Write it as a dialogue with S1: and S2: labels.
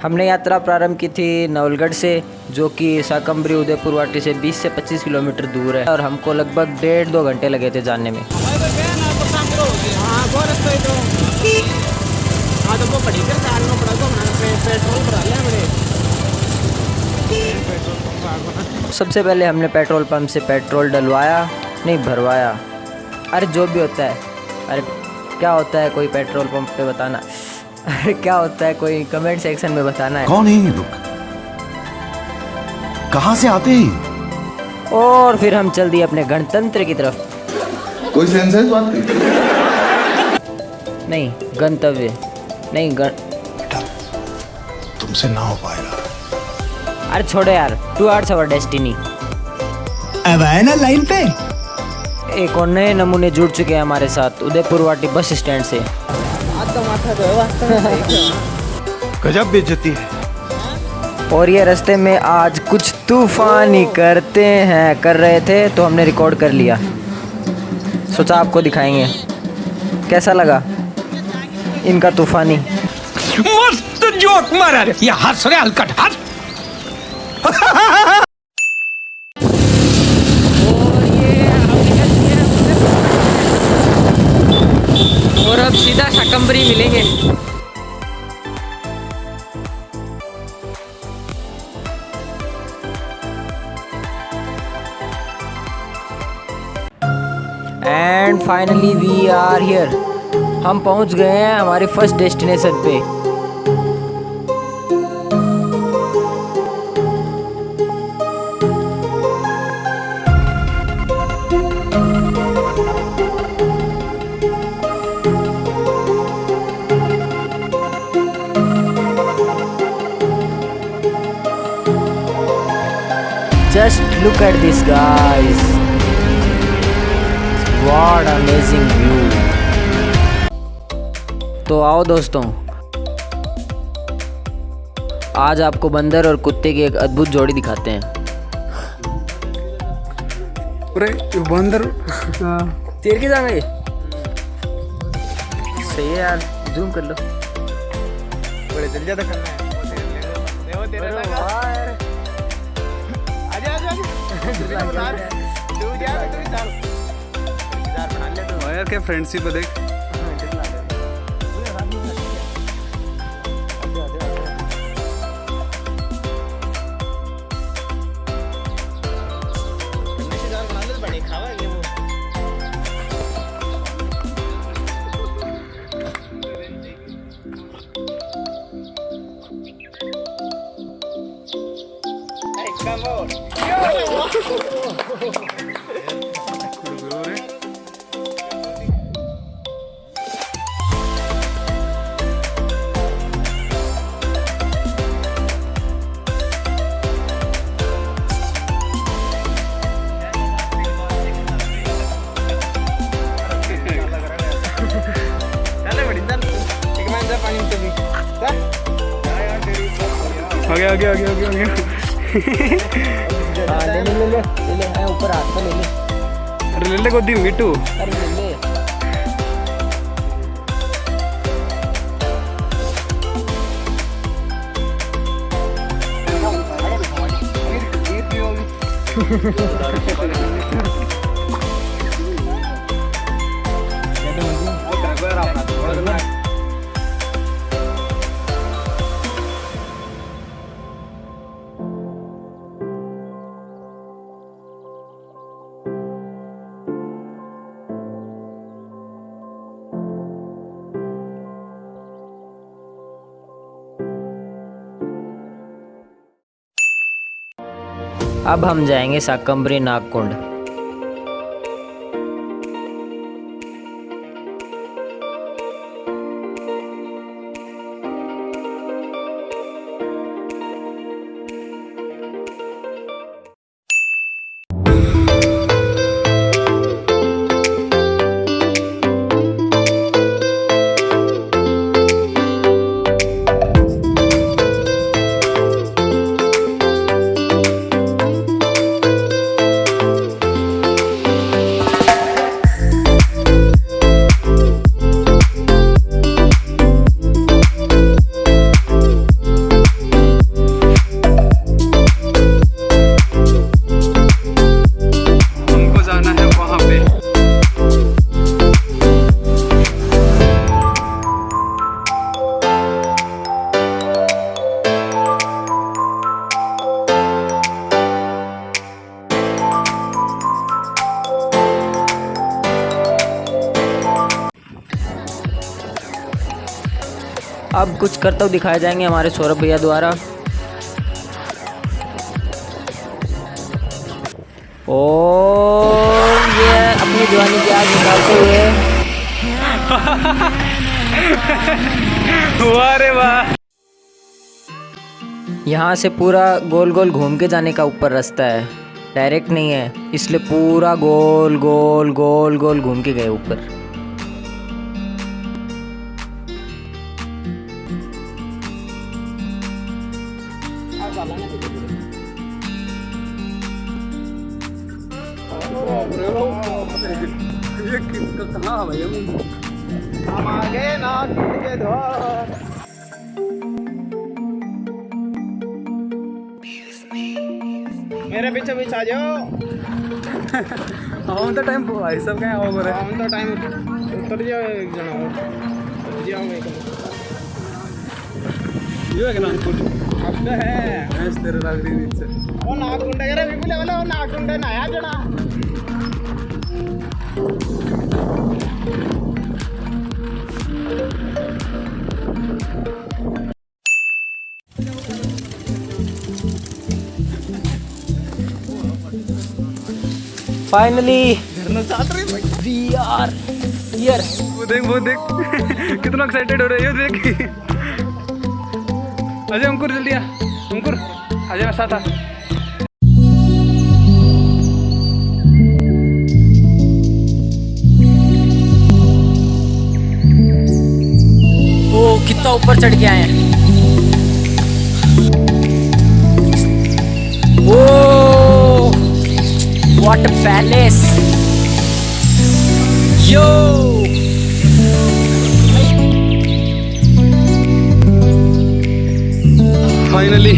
S1: हमने यात्रा प्रारंभ की थी नवलगढ़ से, जो कि शाकंबरी उदयपुरवाटी से 20 से 25 किलोमीटर दूर है और हमको लगभग 1.5-2 घंटे लगे थे जाने में। सबसे पहले हमने पेट्रोल पंप से पेट्रोल डलवाया, नहीं भरवाया, अरे जो भी होता है, अरे क्या होता है कोई पेट्रोल पंप पे बताना, अरे क्या होता है कोई कमेंट सेक्शन में बताना है।
S2: कौन है ये लोग, कहाँ से आते हैं?
S1: और फिर हम चल दिए अपने गणतंत्र की तरफ।
S2: कोई सेंस है इस बात की?
S1: नहीं, गंतव्य नहीं,
S2: तुमसे ना हो पाएगा।
S1: अरे छोड़ो यार, टुवर्ड्स आवर डेस्टिनी।
S3: अब आए ना लाइन पे।
S1: एक और नए नमूने जुड़ चुके हैं हमारे साथ उदयपुरवाटी बस स्टैंड से।
S2: गजब बेइज्जती है।
S1: और ये रास्ते में आज कुछ तूफानी कर रहे थे तो हमने रिकॉर्ड कर लिया, सोचा आपको दिखाएंगे कैसा लगा इनका तूफानी।
S3: मस्त जोक मारा रे, ये हंस रहे हलकट हंस।
S1: और अब सीधा शाकंबरी मिलेंगे। And finally we are here. हम पहुंच गए हैं हमारे फर्स्ट डेस्टिनेशन पे। Just look at this, guys. What amazing view. तो आओ दोस्तों, आज आपको बंदर और कुत्ते की एक अद्भुत जोड़ी दिखाते हैं।
S4: अरे बंदर
S1: तीर के जाएंगे, सही है यार, जूम कर लो।
S4: बड़े जल्दी ज्यादा करना है। वो तेरे यार क्या फ्रेंडशिप है, देख। आगे
S1: ले ऊपर हाथ में ले ले।
S4: अरे ले गोदी में मिट्टू।
S1: अरे ले ले। अब हम जाएंगे शाकंबरी नाग कुंड। अब कुछ करतब दिखाए जाएंगे हमारे सौरभ भैया द्वारा। और ये अपनी जवानी की आग निकालते हुए
S4: वाह रे वाह।
S1: यहाँ से पूरा गोल गोल घूम के जाने का ऊपर रास्ता है, डायरेक्ट नहीं है, इसलिए पूरा गोल गोल गोल गोल घूम के गए ऊपर।
S4: ये कहाँ है भाई? हम आगे नागकुंड के द्वार। मेरे पीछे पीछे आ जाओ। हम तो टाइम भाई सब कहीं हो रहे। हम तो टाइम उतर जाओ एक जना हो जाओ एक। ये है नागकुंड। अब तो है ऐस तेरे लग रही नीचे। वो नागकुंड है रे बिल्कुल वाला। वो नागकुंड है नया जना।
S1: Finally
S4: we are here. वो देख कितना एक्साइटेड हो रहे हो देख। अजय अंकुर जल्दी आ। अंकुर अजय मेरे साथ आ।
S1: ओ कितना ऊपर चढ़ के आए हैं। Oh what a palace. Yo
S4: finally